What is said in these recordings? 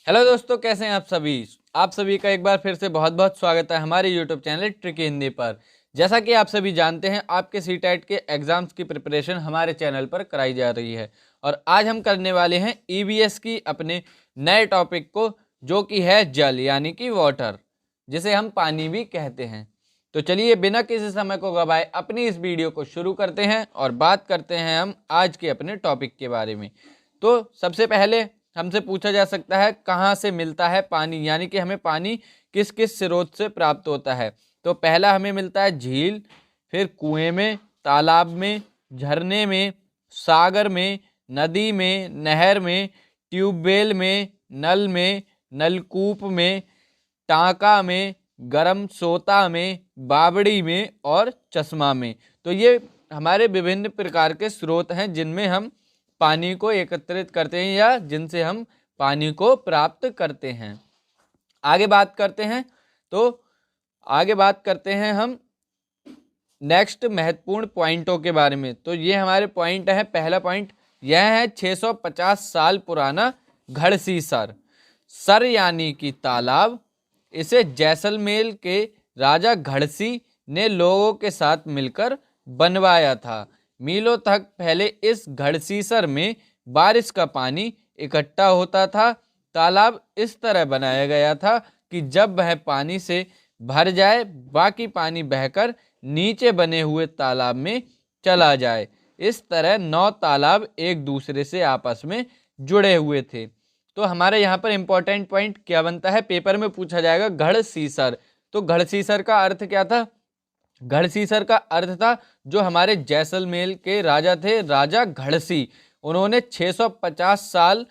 Hello दोस्तों, कैसे हैं आप सभी का एक बार फिर से बहुत बहुत स्वागत है हमारे यूट्यूब चैनल ट्रिकी हिंदी पर। जैसा कि आप सभी जानते हैं, आपके सीटेट के एग्जाम्स की प्रिपरेशन हमारे चैनल पर कराई जा रही है और आज हम करने वाले हैं ईवीएस की अपने नए टॉपिक को, जो कि है जल यानी कि वाटर, जिसे हम पानी भी कहते हैं। तो चलिए बिना किसी समय को गवाए अपनी इस वीडियो को शुरू करते हैं और बात करते हैं हम आज के अपने टॉपिक के बारे में। तो सबसे पहले हमसे पूछा जा सकता है कहाँ से मिलता है पानी, यानी कि हमें पानी किस किस स्रोत से प्राप्त होता है। तो पहला हमें मिलता है झील, फिर कुएं में, तालाब में, झरने में, सागर में, नदी में, नहर में, ट्यूबवेल में, नल में, नलकूप में, टाँका में, गरम सोता में, बावड़ी में और चश्मा में। तो ये हमारे विभिन्न प्रकार के स्रोत हैं जिनमें हम पानी को एकत्रित करते हैं या जिनसे हम पानी को प्राप्त करते हैं। आगे बात करते हैं हम नेक्स्ट महत्वपूर्ण पॉइंटों के बारे में। तो ये हमारे पॉइंट है। पहला पॉइंट यह है 650 साल पुराना घड़सीसर। सर यानी कि तालाब, इसे जैसलमेर के राजा घड़सी ने लोगों के साथ मिलकर बनवाया था। मीलों तक पहले इस घड़सीसर में बारिश का पानी इकट्ठा होता था। तालाब इस तरह बनाया गया था कि जब वह पानी से भर जाए, बाकी पानी बहकर नीचे बने हुए तालाब में चला जाए। इस तरह 9 तालाब एक दूसरे से आपस में जुड़े हुए थे। तो हमारे यहाँ पर इंपॉर्टेंट पॉइंट क्या बनता है, पेपर में पूछा जाएगा घड़सीसर। तो घड़सीसर का अर्थ क्या था? घड़सीसर का अर्थ था जो हमारे जैसलमेर के राजा थे, राजा घड़सी, उन्होंने 650 साल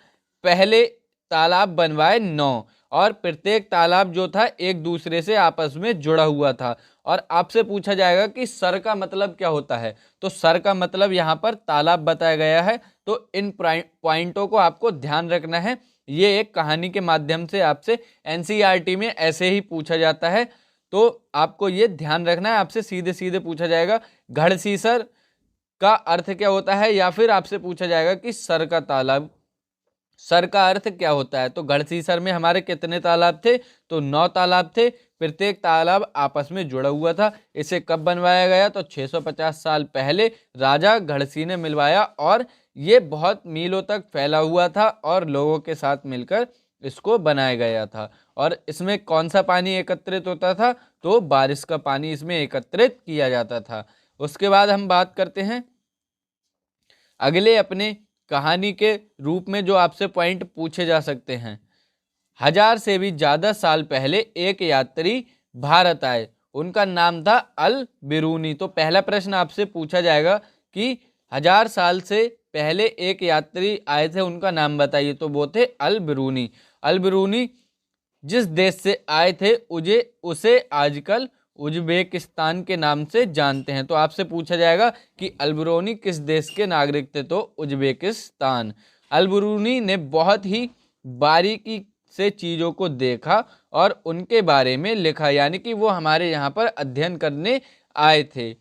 पहले तालाब बनवाए 9, और प्रत्येक तालाब जो था एक दूसरे से आपस में जुड़ा हुआ था। और आपसे पूछा जाएगा कि सर का मतलब क्या होता है, तो सर का मतलब यहाँ पर तालाब बताया गया है। तो इन पॉइंटों को आपको ध्यान रखना है। ये एक कहानी के माध्यम से आपसे एनसीईआरटी में ऐसे ही पूछा जाता है, तो आपको ये ध्यान रखना है। आपसे सीधे सीधे पूछा जाएगा घड़सीसर का अर्थ क्या होता है, या फिर आपसे पूछा जाएगा कि सर का तालाब, सर का अर्थ क्या होता है। तो घड़सीसर में हमारे कितने तालाब थे? तो 9 तालाब थे। प्रत्येक तालाब आपस में जुड़ा हुआ था। इसे कब बनवाया गया? तो 650 साल पहले राजा घड़सी ने मिलवाया, और ये बहुत मीलों तक फैला हुआ था और लोगों के साथ मिलकर इसको बनाया गया था। और इसमें कौन सा पानी एकत्रित होता था? तो बारिश का पानी इसमें एकत्रित किया जाता था। उसके बाद हम बात करते हैं अगले अपने कहानी के रूप में जो आपसे पॉइंट पूछे जा सकते हैं। 1000 से भी ज्यादा साल पहले एक यात्री भारत आए, उनका नाम था अल बिरूनी। तो पहला प्रश्न आपसे पूछा जाएगा कि 1000 साल से पहले एक यात्री आए थे, उनका नाम बताइए। तो वो थे अल बिरूनी। अल बिरूनी जिस देश से आए थे उसे आजकल उज्बेकिस्तान के नाम से जानते हैं। तो आपसे पूछा जाएगा कि अलबरूनी किस देश के नागरिक थे? तो उज्बेकिस्तान। अलबरूनी ने बहुत ही बारीकी से चीज़ों को देखा और उनके बारे में लिखा, यानी कि वो हमारे यहाँ पर अध्ययन करने आए थे।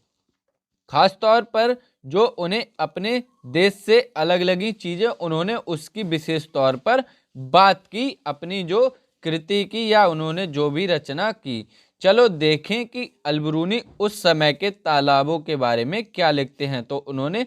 खासतौर पर जो उन्हें अपने देश से अलग लगी चीज़ें, उन्होंने उसकी विशेष तौर पर बात की, अपनी जो कृति की या उन्होंने जो भी रचना की। चलो देखें कि अलबरूनी उस समय के तालाबों के बारे में क्या लिखते हैं। तो उन्होंने,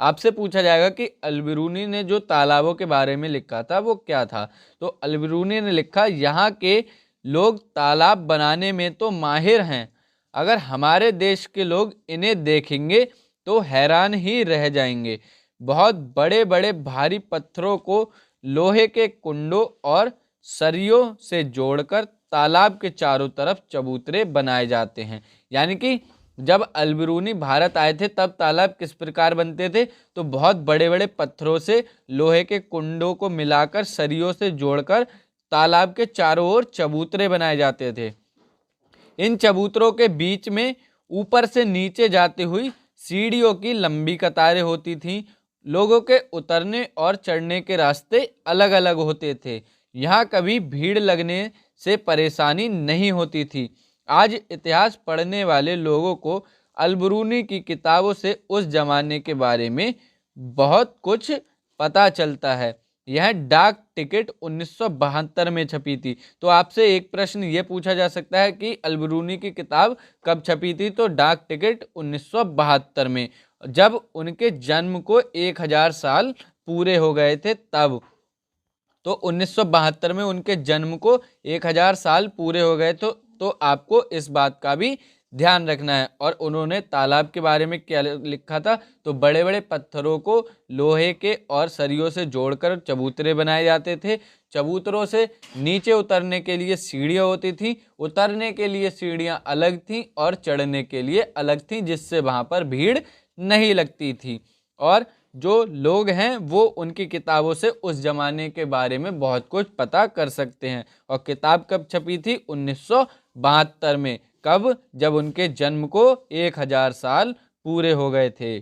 आपसे पूछा जाएगा कि अलबरूनी ने जो तालाबों के बारे में लिखा था वो क्या था। तो अलबरूनी ने लिखा, यहाँ के लोग तालाब बनाने में तो माहिर हैं, अगर हमारे देश के लोग इन्हें देखेंगे तो हैरान ही रह जाएंगे। बहुत बड़े बड़े भारी पत्थरों को लोहे के कुंडों और सरियों से जोड़कर तालाब के चारों तरफ चबूतरे बनाए जाते हैं। यानी कि जब अलबरूनी भारत आए थे तब तालाब किस प्रकार बनते थे? तो बहुत बड़े बड़े पत्थरों से लोहे के कुंडों को मिलाकर सरियों से जोड़कर तालाब के चारों ओर चबूतरे बनाए जाते थे। इन चबूतरों के बीच में ऊपर से नीचे जाती हुई सीढ़ियों की लंबी कतारें होती थीं। लोगों के उतरने और चढ़ने के रास्ते अलग अलग होते थे। यहाँ कभी भीड़ लगने से परेशानी नहीं होती थी। आज इतिहास पढ़ने वाले लोगों को अलबरूनी की किताबों से उस जमाने के बारे में बहुत कुछ पता चलता है। यह डाक टिकट 1972 में छपी थी। तो आपसे एक प्रश्न ये पूछा जा सकता है कि अलबरूनी की किताब कब छपी थी, तो डाक टिकट 1972 में, जब उनके जन्म को 1000 साल पूरे हो गए थे तब। तो 1972 में उनके जन्म को 1000 साल पूरे हो गए, तो आपको इस बात का भी ध्यान रखना है। और उन्होंने तालाब के बारे में क्या लिखा था, तो बड़े बड़े पत्थरों को लोहे के और सरियों से जोड़कर चबूतरे बनाए जाते थे। चबूतरों से नीचे उतरने के लिए सीढ़ियाँ होती थी, उतरने के लिए सीढ़ियाँ अलग थीं और चढ़ने के लिए अलग थीं, जिससे वहाँ पर भीड़ नहीं लगती थी। और जो लोग हैं वो उनकी किताबों से उस जमाने के बारे में बहुत कुछ पता कर सकते हैं। और किताब कब छपी थी, 1972 में। कब, जब उनके जन्म को 1000 साल पूरे हो गए थे।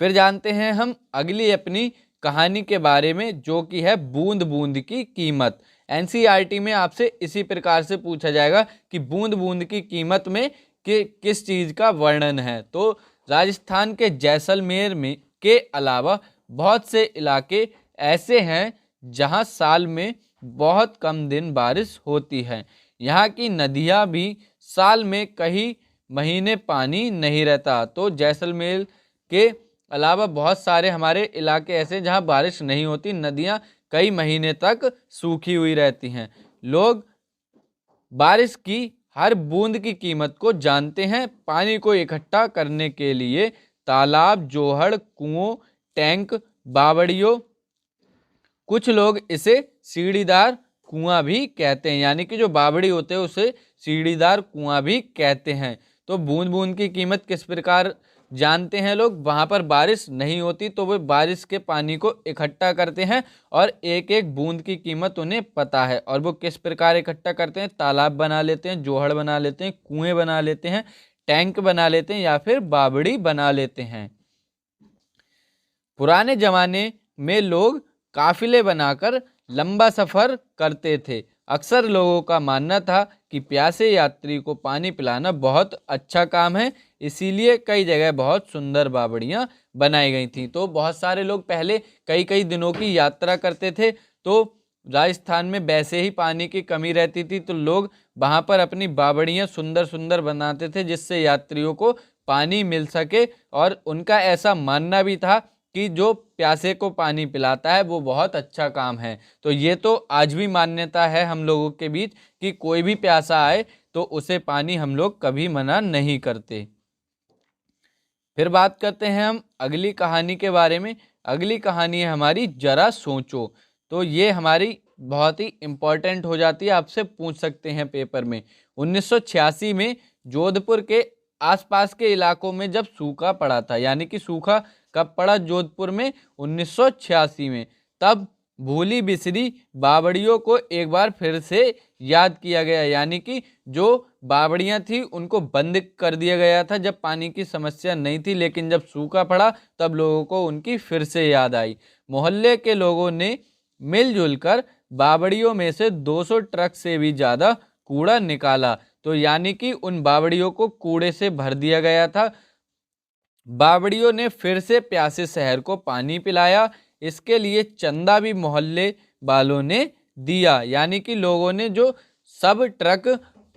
फिर जानते हैं हम अगली अपनी कहानी के बारे में, जो कि है बूंद बूंद की कीमत। एनसीईआरटी में आपसे इसी प्रकार से पूछा जाएगा कि बूंद बूंद की कीमत में किस चीज का वर्णन है। तो राजस्थान के जैसलमेर में के अलावा बहुत से इलाके ऐसे हैं जहां साल में बहुत कम दिन बारिश होती है। यहाँ की नदियाँ भी साल में कई महीने पानी नहीं रहता। तो जैसलमेर के अलावा बहुत सारे हमारे इलाके ऐसे जहाँ बारिश नहीं होती, नदियाँ कई महीने तक सूखी हुई रहती हैं। लोग बारिश की हर बूंद की कीमत को जानते हैं। पानी को इकट्ठा करने के लिए तालाब, जोहड़, कुओं, टैंक, बावड़ियों, कुछ लोग इसे सीढ़ीदार कुआं भी कहते हैं, यानी कि जो बावड़ी होते हैं उसे सीढ़ीदार कुआं भी कहते हैं। तो बूंद बूंद की कीमत किस प्रकार जानते हैं लोग, वहां पर बारिश नहीं होती तो वे बारिश के पानी को इकट्ठा करते हैं और एक एक बूंद की कीमत उन्हें पता है। और वो किस प्रकार इकट्ठा करते हैं, तालाब बना लेते हैं, जोहड़ बना लेते हैं, कुएं बना लेते हैं, टैंक बना लेते हैं या फिर बावड़ी बना लेते हैं। पुराने जमाने में लोग काफिले बनाकर लंबा सफर करते थे। अक्सर लोगों का मानना था कि प्यासे यात्री को पानी पिलाना बहुत अच्छा काम है, इसीलिए कई जगह बहुत सुंदर बावड़ियां बनाई गई थी। तो बहुत सारे लोग पहले कई कई दिनों की यात्रा करते थे, तो राजस्थान में वैसे ही पानी की कमी रहती थी, तो लोग वहां पर अपनी बावड़ियां सुंदर सुंदर बनाते थे जिससे यात्रियों को पानी मिल सके। और उनका ऐसा मानना भी था कि जो प्यासे को पानी पिलाता है वो बहुत अच्छा काम है। तो ये तो आज भी मान्यता है हम लोगों के बीच कि कोई भी प्यासा आए तो उसे पानी हम लोग कभी मना नहीं करते। फिर बात करते हैं हम अगली कहानी के बारे में। अगली कहानी है हमारी जरा सोचो। तो ये हमारी बहुत ही इम्पोर्टेंट हो जाती है, आपसे पूछ सकते हैं पेपर में। 1986 में जोधपुर के आसपास के इलाकों में जब सूखा पड़ा था, यानी कि सूखा कब पड़ा, जोधपुर में 1986 में, तब भूली बिसरी बावड़ियों को एक बार फिर से याद किया गया। यानी कि जो बावड़ियां थी उनको बंद कर दिया गया था जब पानी की समस्या नहीं थी, लेकिन जब सूखा पड़ा तब लोगों को उनकी फिर से याद आई। मोहल्ले के लोगों ने मिलजुल कर बावड़ियों में से 200 ट्रक से भी ज़्यादा कूड़ा निकाला। तो यानी कि उन बावड़ियों को कूड़े से भर दिया गया था। बावड़ियों ने फिर से प्यासे शहर को पानी पिलाया। इसके लिए चंदा भी मोहल्ले वालों ने दिया, यानी कि लोगों ने जो सब ट्रक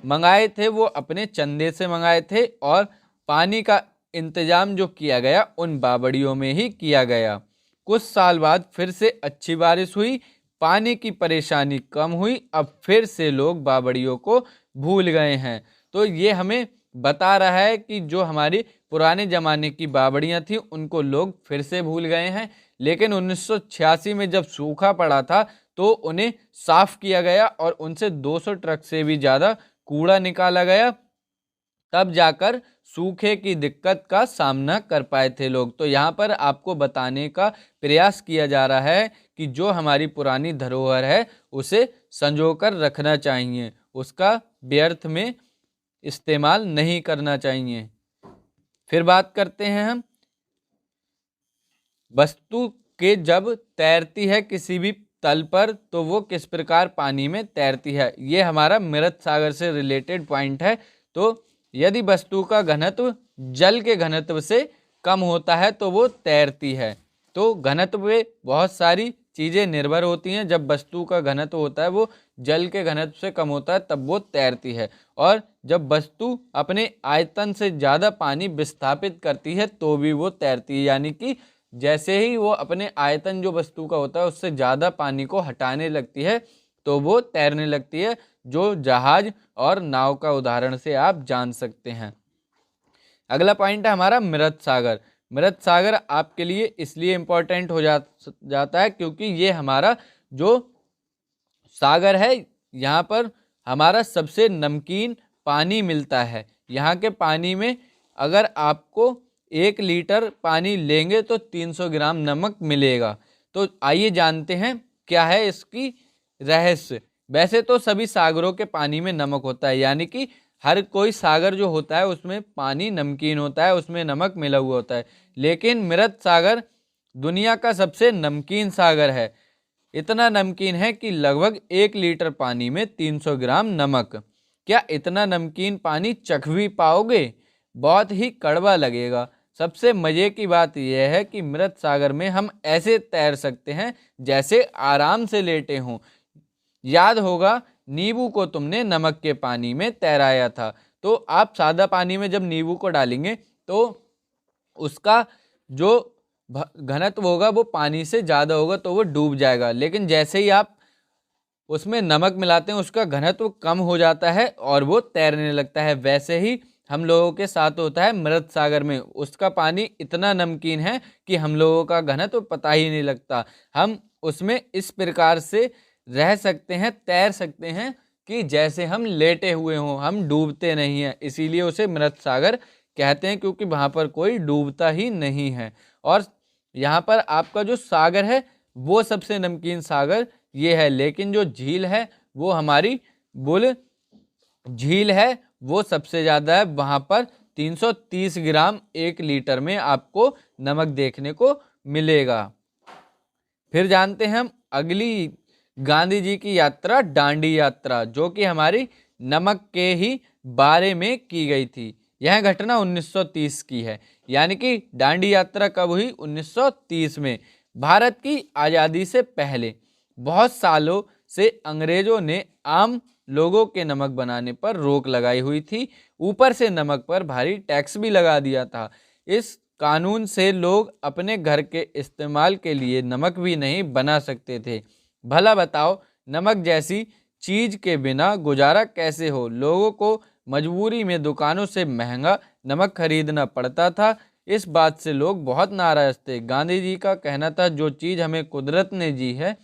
मंगाए थे वो अपने चंदे से मंगाए थे और पानी का इंतजाम जो किया गया उन बावड़ियों में ही किया गया। कुछ साल बाद फिर से अच्छी बारिश हुई, पानी की परेशानी कम हुई, अब फिर से लोग बावड़ियों को भूल गए हैं। तो ये हमें बता रहा है कि जो हमारी पुराने ज़माने की बावड़ियाँ थी उनको लोग फिर से भूल गए हैं। लेकिन 1986 में जब सूखा पड़ा था तो उन्हें साफ किया गया और उनसे 200 ट्रक से भी ज़्यादा कूड़ा निकाला गया, तब जाकर सूखे की दिक्कत का सामना कर पाए थे लोग। तो यहाँ पर आपको बताने का प्रयास किया जा रहा है कि जो हमारी पुरानी धरोहर है उसे संजोकर रखना चाहिए, उसका व्यर्थ में इस्तेमाल नहीं करना चाहिए। फिर बात करते हैं हम वस्तु के जब तैरती है किसी भी तल पर तो वो किस प्रकार पानी में तैरती है। ये हमारा मृत सागर से रिलेटेड पॉइंट है। तो यदि वस्तु का घनत्व जल के घनत्व से कम होता है तो वो तैरती है। तो घनत्व में बहुत सारी चीज़ें निर्भर होती हैं। जब वस्तु का घनत्व होता है वो जल के घनत्व से कम होता है तब वो तैरती है, और जब वस्तु अपने आयतन से ज़्यादा पानी विस्थापित करती है तो भी वो तैरती है। यानी कि जैसे ही वो अपने आयतन जो वस्तु का होता है उससे ज़्यादा पानी को हटाने लगती है तो वो तैरने लगती है, जो जहाज और नाव का उदाहरण से आप जान सकते हैं। अगला पॉइंट है हमारा मृत सागर। मृत सागर आपके लिए इसलिए इम्पोर्टेंट हो जाता है क्योंकि ये हमारा जो सागर है यहाँ पर हमारा सबसे नमकीन पानी मिलता है। यहाँ के पानी में अगर आपको 1 लीटर पानी लेंगे तो 300 ग्राम नमक मिलेगा। तो आइए जानते हैं क्या है इसकी रहस्य। वैसे तो सभी सागरों के पानी में नमक होता है, यानी कि हर कोई सागर जो होता है उसमें पानी नमकीन होता है, उसमें नमक मिला हुआ होता है। लेकिन मृत सागर दुनिया का सबसे नमकीन सागर है। इतना नमकीन है कि लगभग 1 लीटर पानी में 300 ग्राम नमक। क्या इतना नमकीन पानी चख भी पाओगे? बहुत ही कड़वा लगेगा। सबसे मज़े की बात यह है कि मृत सागर में हम ऐसे तैर सकते हैं जैसे आराम से लेटे हों। याद होगा नींबू को तुमने नमक के पानी में तैराया था, तो आप सादा पानी में जब नींबू को डालेंगे तो उसका जो घनत्व होगा वो पानी से ज़्यादा होगा तो वो डूब जाएगा। लेकिन जैसे ही आप उसमें नमक मिलाते हैं उसका घनत्व कम हो जाता है और वो तैरने लगता है। वैसे ही हम लोगों के साथ होता है मृत सागर में। उसका पानी इतना नमकीन है कि हम लोगों का घनत्व पता ही नहीं लगता। हम उसमें इस प्रकार से रह सकते हैं, तैर सकते हैं कि जैसे हम लेटे हुए हों, हम डूबते नहीं हैं। इसीलिए उसे मृत सागर कहते हैं, क्योंकि वहाँ पर कोई डूबता ही नहीं है। और यहाँ पर आपका जो सागर है वो सबसे नमकीन सागर ये है। लेकिन जो झील है वो हमारी बुल झील है वो सबसे ज़्यादा है। वहाँ पर 330 ग्राम 1 लीटर में आपको नमक देखने को मिलेगा। फिर जानते हैं हम अगली गांधी जी की यात्रा, डांडी यात्रा, जो कि हमारी नमक के ही बारे में की गई थी। यह घटना 1930 की है। यानी कि डांडी यात्रा कब हुई? 1930 में। भारत की आज़ादी से पहले बहुत सालों से अंग्रेजों ने आम लोगों के नमक बनाने पर रोक लगाई हुई थी। ऊपर से नमक पर भारी टैक्स भी लगा दिया था। इस कानून से लोग अपने घर के इस्तेमाल के लिए नमक भी नहीं बना सकते थे। भला बताओ नमक जैसी चीज के बिना गुजारा कैसे हो? लोगों को मजबूरी में दुकानों से महंगा नमक खरीदना पड़ता था। इस बात से लोग बहुत नाराज थे। गांधी जी का कहना था जो चीज हमें कुदरत ने दी है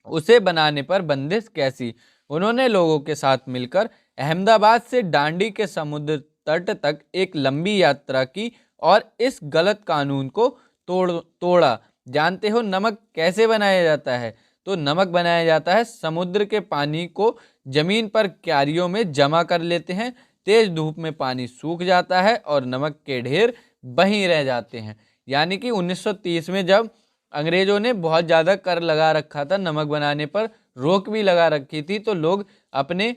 उसे बनाने पर बंदिश कैसी। उन्होंने लोगों के साथ मिलकर अहमदाबाद से डांडी के समुद्र तट तक एक लंबी यात्रा की और इस गलत कानून को तोड़ा। जानते हो नमक कैसे बनाया जाता है? तो नमक बनाया जाता है, समुद्र के पानी को जमीन पर क्यारियों में जमा कर लेते हैं। तेज धूप में पानी सूख जाता है और नमक के ढेर वहीं रह जाते हैं। यानी कि 1930 में जब अंग्रेजों ने बहुत ज़्यादा कर लगा रखा था, नमक बनाने पर रोक भी लगा रखी थी, तो लोग अपने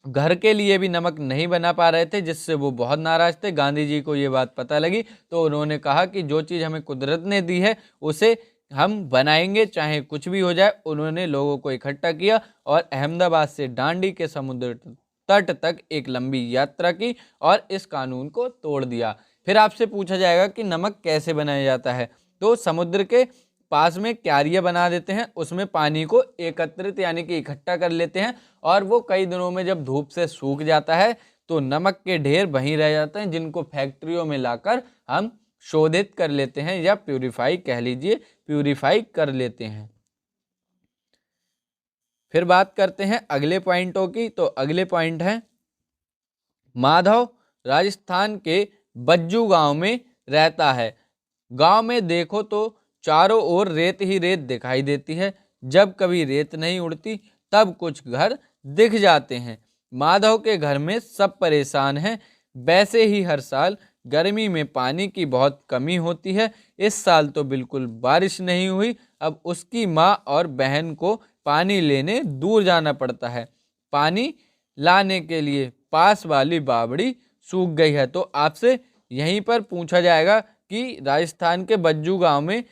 घर के लिए भी नमक नहीं बना पा रहे थे, जिससे वो बहुत नाराज थे। गांधी जी को ये बात पता लगी तो उन्होंने कहा कि जो चीज़ हमें कुदरत ने दी है उसे हम बनाएंगे चाहे कुछ भी हो जाए। उन्होंने लोगों को इकट्ठा किया और अहमदाबाद से डांडी के समुद्र तट तक एक लंबी यात्रा की और इस कानून को तोड़ दिया। फिर आपसे पूछा जाएगा कि नमक कैसे बनाया जाता है? तो समुद्र के पास में क्यारियाँ बना देते हैं, उसमें पानी को एकत्रित यानी कि इकट्ठा कर लेते हैं और वो कई दिनों में जब धूप से सूख जाता है तो नमक के ढेर वहीं रह जाते हैं, जिनको फैक्ट्रियों में लाकर हम शोधित कर लेते हैं या प्यूरिफाई कह लीजिए, प्यूरिफाई कर लेते हैं। फिर बात करते हैं अगले पॉइंटों की। तो अगले पॉइंट है माधव राजस्थान के बज्जू गांव में रहता है। गांव में देखो तो चारों ओर रेत ही रेत दिखाई देती है। जब कभी रेत नहीं उड़ती तब कुछ घर दिख जाते हैं। माधव के घर में सब परेशान हैं। वैसे ही हर साल गर्मी में पानी की बहुत कमी होती है। इस साल तो बिल्कुल बारिश नहीं हुई। अब उसकी माँ और बहन को पानी लेने दूर जाना पड़ता है। पानी लाने के लिए पास वाली बावड़ी सूख गई है। तो आपसे यहीं पर पूछा जाएगा कि राजस्थान के बज्जू गांव में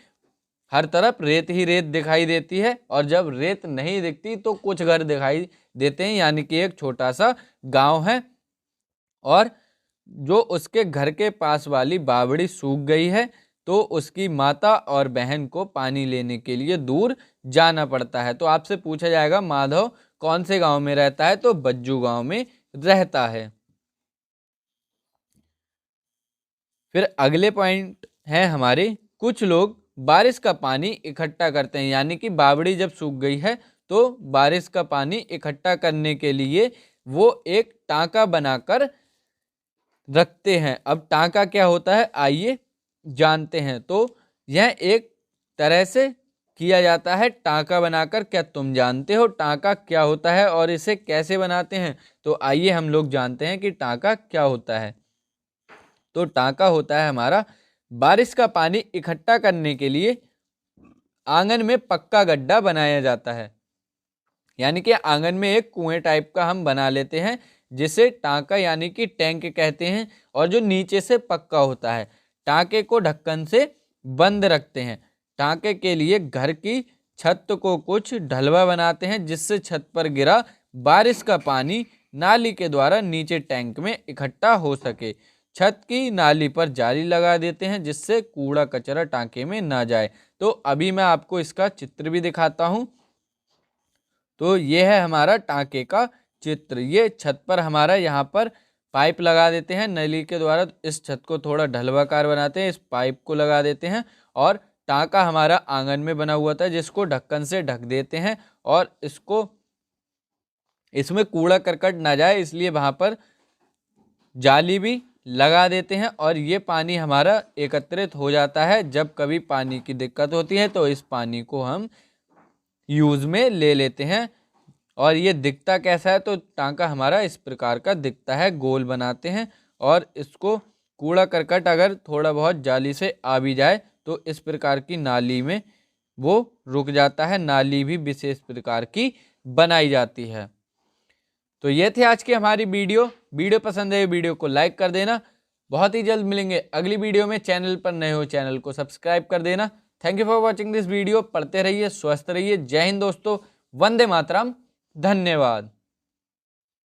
हर तरफ रेत ही रेत दिखाई देती है, और जब रेत नहीं दिखती तो कुछ घर दिखाई देते हैं, यानी कि एक छोटा सा गांव है। और जो उसके घर के पास वाली बावड़ी सूख गई है, तो उसकी माता और बहन को पानी लेने के लिए दूर जाना पड़ता है। तो आपसे पूछा जाएगा माधव कौन से गांव में रहता है, तो बज्जू गांव में रहता है। फिर अगले पॉइंट है हमारे, कुछ लोग बारिश का पानी इकट्ठा करते हैं, यानी कि बावड़ी जब सूख गई है तो बारिश का पानी इकट्ठा करने के लिए वो एक टांका बनाकर रखते हैं। अब टांका क्या होता है आइए जानते हैं। तो यह एक तरह से किया जाता है टांका बनाकर। क्या तुम जानते हो टांका क्या होता है और इसे कैसे बनाते हैं? तो आइए हम लोग जानते हैं कि टांका क्या होता है। तो टांका होता है हमारा, बारिश का पानी इकट्ठा करने के लिए आंगन में पक्का गड्ढा बनाया जाता है, यानी कि आंगन में एक कुएं टाइप का हम बना लेते हैं, जिसे टांका यानी कि टैंक कहते हैं, और जो नीचे से पक्का होता है। टांके को ढक्कन से बंद रखते हैं। टांके के लिए घर की छत को कुछ ढलवा बनाते हैं, जिससे छत पर गिरा बारिश का पानी नाली के द्वारा नीचे टैंक में इकट्ठा हो सके। छत की नाली पर जाली लगा देते हैं, जिससे कूड़ा कचरा टांके में ना जाए। तो अभी मैं आपको इसका चित्र भी दिखाता हूं। तो ये है हमारा टांके का चित्र। ये छत पर हमारा यहाँ पर पाइप लगा देते हैं नली के द्वारा, इस छत को थोड़ा ढलवाकार बनाते हैं, इस पाइप को लगा देते हैं, और टांका हमारा आंगन में बना हुआ था जिसको ढक्कन से ढक देते हैं, और इसमें कूड़ा करकट ना जाए इसलिए वहां पर जाली भी लगा देते हैं। और ये पानी हमारा एकत्रित हो जाता है। जब कभी पानी की दिक्कत होती है तो इस पानी को हम यूज में ले लेते हैं। और ये दिखता कैसा है? तो टांका हमारा इस प्रकार का दिखता है, गोल बनाते हैं, और इसको कूड़ा करकट अगर थोड़ा बहुत जाली से आ भी जाए तो इस प्रकार की नाली में वो रुक जाता है। नाली भी विशेष प्रकार की बनाई जाती है। तो ये थी आज की हमारी वीडियो पसंद है वीडियो को लाइक कर देना। बहुत ही जल्द मिलेंगे अगली वीडियो में। चैनल पर नए हो चैनल को सब्सक्राइब कर देना। Thank you for watching this video. पढ़ते रहिए, स्वस्थ रहिए। जय हिंद दोस्तों, वंदे मातरम, धन्यवाद।